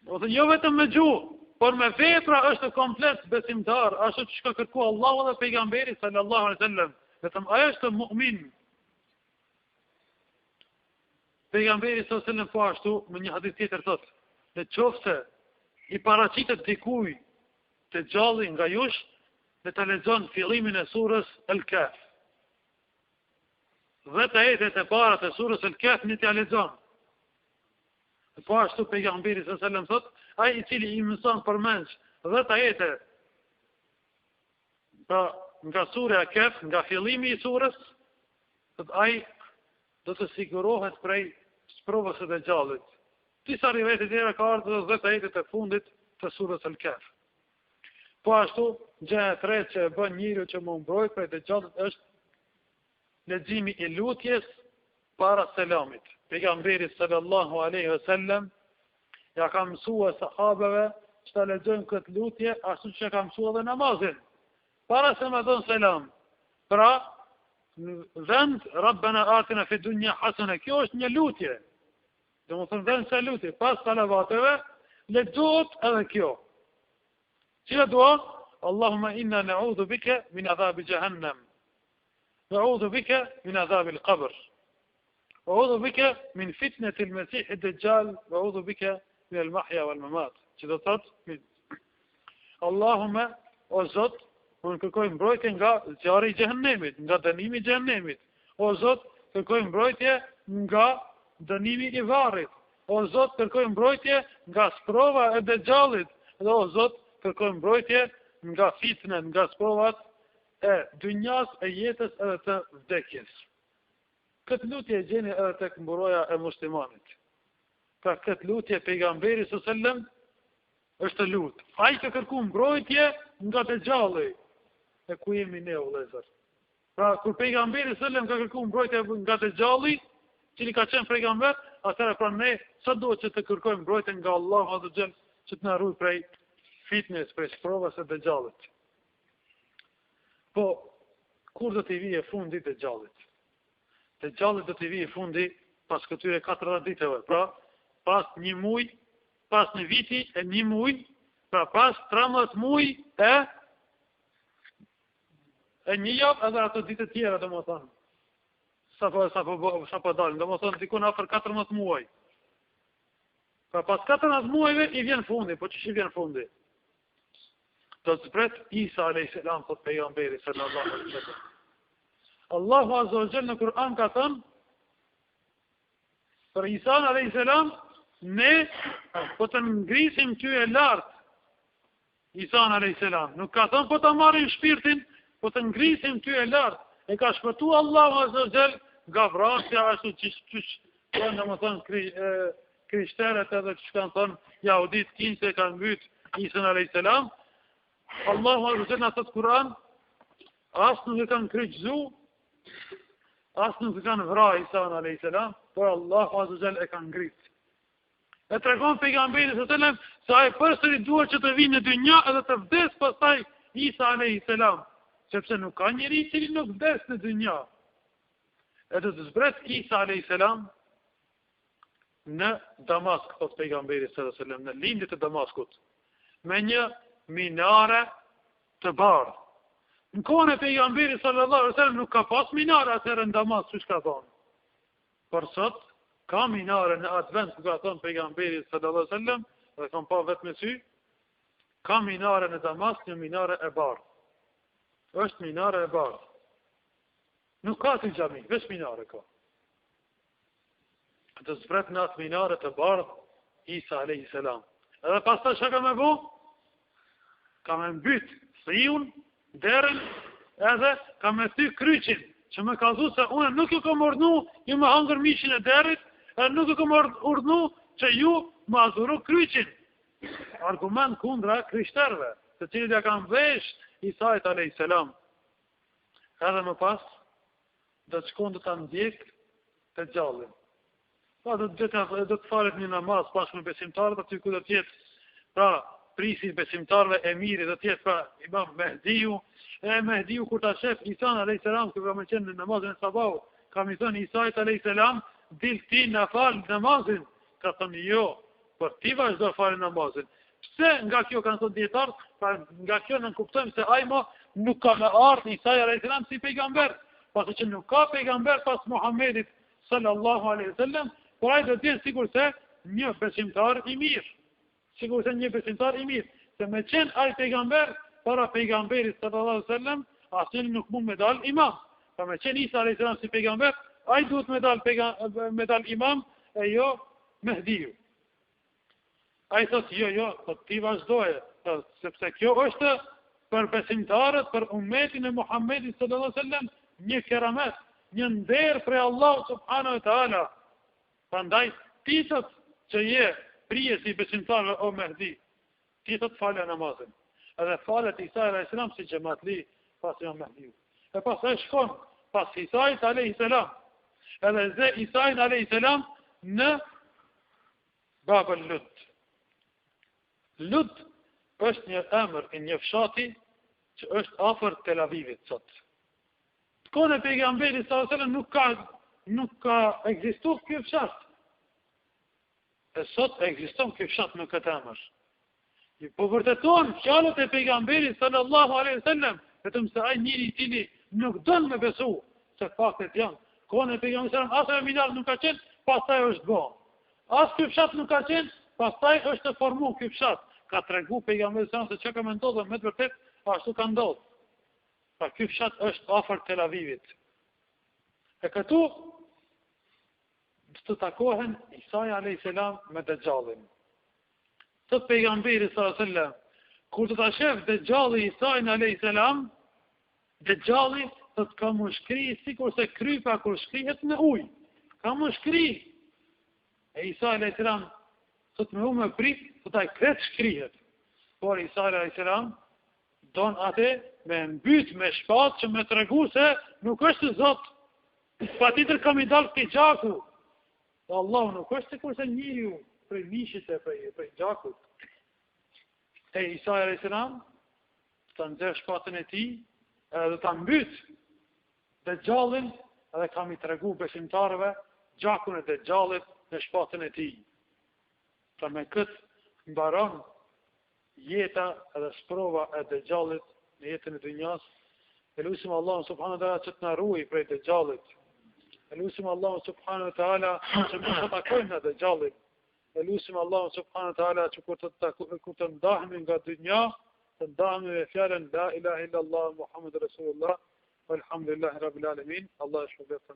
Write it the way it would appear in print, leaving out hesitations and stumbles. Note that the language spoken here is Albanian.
Ose jo vetëm me gjuhë, por me vepra është komplet besimtar, ashtu që ka kërku Allahu dhe pejgamberi sallallahu alaihi wasallam. Vetëm ajo është mu'min. Pejgamberi sallallahu alaihi wasallam po ashtu me një hadith tjetër thotë, në qoftë i paraqitet dikuj të gjalli nga jush, dhe të lexon fillimin e surës Al-Kahf. 10 ajetet e para të surës Al-Kahf në t'ja lexon. Po ashtu pejgamberi sallallahu alaihi wasallam thotë, ai i cili i mëson përmendsh 10 ajete nga sura Al-Kahf, nga fillimi i surës, thotë ai do të sigurohet prej sprovës së Dejjalit. Disa rivete tjera ka ardhur 10 ajetet e fundit të surës Al-Kahf. Po ashtu, gjëja e tretë që e bën njeriu që më mbrojt prej Dejjalit është leximi i lutjes para selamit. Pejgamberi sallallahu alaihi wasallam ja ka mësua sahabeve që ta lexojnë këtë lutje ashtu që ka mësua edhe namazin. Para se me dhënë selam. Pra, në vend, Rabbana atina fi dunya hasana, kjo është një lutje. Dhe më thënë vend se lutje, pas salavateve, lexohet edhe kjo. Cila dua? Allahumma inna na'udhu bika min adhabi jahannam. Na'udhu bika min adhabi al-qabr. Na'udhu bika min fitnati al-masih ad-dajjal, na'udhu bika min al-mahya wal-mamat. Që do thotë, Allahumma, o Zot, unë kërkoj mbrojtje nga zjarri i xhehenemit, nga dënimi i xhehenemit. O Zot, kërkoj mbrojtje nga dënimi i varrit. O Zot, kërkoj mbrojtje nga sprova e Dejjalit. Dhe o Zot, kërkoj mbrojtje nga fitnen, nga sprovat e dynjas, e jetës edhe të vdekjes. Këtë lutje e gjeni edhe tek mburoja e muslimanit. Pra këtë lutje pejgamberi sallallahu është lutë. Ai ka kërku mbrojtje nga Dejjali. E ku jemi ne o vëllezër? Pra kur pejgamberi sallallahu ka kërku mbrojtje nga Dejjali, cili ka qenë pejgamber, atëherë pra ne sa duhet që të kërkojmë mbrojtje nga Allahu azza xal, që të na ruaj prej fitnes, prej sprovës së Dejjalit. Po, kur do t'i vijë fundi Dejjalit? Dejjalit do t'i vijë fundi pas këtyre 40 ditëve. Pra, pas një muj, pas një viti e një muj, pra pas 13 muj e një javë edhe ato ditë tjera, do më thonë. Sa po dalën, do më thonë dikun afër 14 muaj. Pra pas 14 muajve i vjen fundi, po që i vjen fundi? Do të zbret Isa a.s. thot pejgamberi sallallahu alaihi wasallam. Allahu azza wa jalla në Kur'an ka thënë për Isa a.s. ne po të ngrisim ty e lartë. Isa a.s. Nuk ka thënë po të marrim shpirtin, po të ngrisim ty e lartë. E ka shpëtu Allahu azza wa jalla nga vrasja ashtu që në më thënë krishterët edhe që kanë thënë jahudit kinse kanë mbyt Isa a.s. Allahu azza wa jalla në thot Kur'an, asë nuk e kanë kryqëzu, asë nuk e kanë vra Isa a.s. por Allahu azza wa jalla e kanë ngrit. E tregon pejgamberi sallallahu alaihi wasallam se ai përsëri duhet që të vinë në dynja edhe të vdes pastaj Isa a.s. sepse nuk ka njeri i cili nuk vdes në dynja. E do të zbret Isa a.s. në Damask, thot pejgamberi sallallahu alaihi wasallam, në lindjet e Damaskut, me një minare të bardhë. Në kohën e pejgamberi sallallahu alaihi wasallam nuk ka pas minare atëherë në Damask, siç ka thonë. Por sot ka minare në atë vend ku ka thonë pejgamberi sallallahu alaihi wasallam, dhe kam pa vetë me sy, ka minare në Damask, një minare e bardhë. Është minare e bardhë. Nuk ka të xhami, veç minare ka. Të zbret në atë minare të bardhë Isa a.s. Edhe pas ta që ka me bu? Ka me mbyt thiun, derën, edhe ka me thy kryqin, që me ka dhu se unë nuk ju kom urdhnu ju me hangër mishin e derit, e nuk ju kom urdhnu që ju me adhuru kryqin. Argument kundra krishterve, të cilët ja kanë vesh Isait a.s. Edhe më pas, do të shkon të ta ndjek të gjallin. Pa, do të faret një namaz pas me besimtarët, aty ku do tjetë, pra, prisi besimtarëve e mirë, do tjetë, pra, imam Mehdiu, e Mehdiu kur ta shef Isa a.s. Kër ka me qenë në namazin e sabahut, ka mi thënë Isait a.s. Dil ti në falë namazin, ka thënë jo, por ti vazhdo fare namazin. Pse nga kjo kanë thënë dietar, nga kjo ne kuptojmë se ai nuk ka me ardhur Isa alayhis salam si pejgamber, pasi që nuk ka pejgamber pas Muhamedit sallallahu alaihi wasallam, por ai do të jetë sikur se një besimtar i mirë. Sigur se një besimtar i mirë, se me qenë ai pejgamber, para pejgamberit sallallahu alaihi wasallam, asnjë nuk mund me dal imam. Pa me qenë Isa alayhis salam si pejgamber, ai duhet me dal imam e jo Mehdiu. Ai thotë jo, po ti vazhdoje, sepse kjo është për besimtarët, për ummetin e Muhammedit sallallahu alaihi wasallam, një keramet, një nder prej Allahut subhanahu wa taala. Prandaj ti thotë që je prije si besimtarëve o Mehdi, ti thotë falë namazin. Edhe falet Isa alayhis salam si xhamatli pas jo Mehdiu. E pastaj shkon pas Isait alayhis salam. Edhe ze Isait alayhis salam në Babel Lut. Lut është një emër i një fshati që është afër Tel Avivit sot. Kohën e pejgamberit sallallahu alajhi wasallam nuk ka ekzistuar ky fshat. E sot ekziston ky fshat me këtë emër. Po vërteton fjalët e pejgamberit sallallahu alajhi wasallam, vetëm se ai njeri i cili nuk don me besu se faktet janë. Kohën e pejgamberit sallallahu alajhi wasallam nuk ka qenë, pastaj është bë. As ky fshat nuk ka qenë, pastaj është formuar ky fshat. Ka tregu pejgamberi sa se çka më ndodhur me të vërtet, ashtu ka ndodhur. Pa ky fshat është afër Tel Avivit. E këtu të takohen Isa alayhis salam me Dejjalin. Të pejgamberi sallallahu alaihi wasallam, kur të ta shef Dejjalli Isa alayhis salam, Dejjalli do të ka mushkri sikur se krypa kur shkrihet në ujë. Ka mushkri. E Isa alayhis salam sot me umë prit, sot ai kret shkrihet. Por Isa alayhis salam don atë me mbyt me shpatë që me tregu se nuk është Zot. Patjetër kam i dalë këtij gjaku. Allah nuk është sikur se njeriu prej mishit e prej gjakut. E Isa alayhis salam ta nxjerr shpatën e tij edhe ta mbyt Dejjallin edhe kam i tregu besimtarëve gjakun e Dejjallit në shpatën e tij. Pra me këtë mbaron jeta edhe sprova e Dejjallit në jetën e dunjas. Elusim Allah subhanahu wa taala që të na ruaj prej Dejjallit. Elusim Allah subhanahu wa taala që mos të takojmë në Dejjallit. Elusim Allah subhanahu wa taala që kur të ndahemi nga dunja, të ndahemi me fjalën la ilaha illallah Muhammedur Rasulullah, walhamdulillahi rabbil alamin. Allah e shpërblet.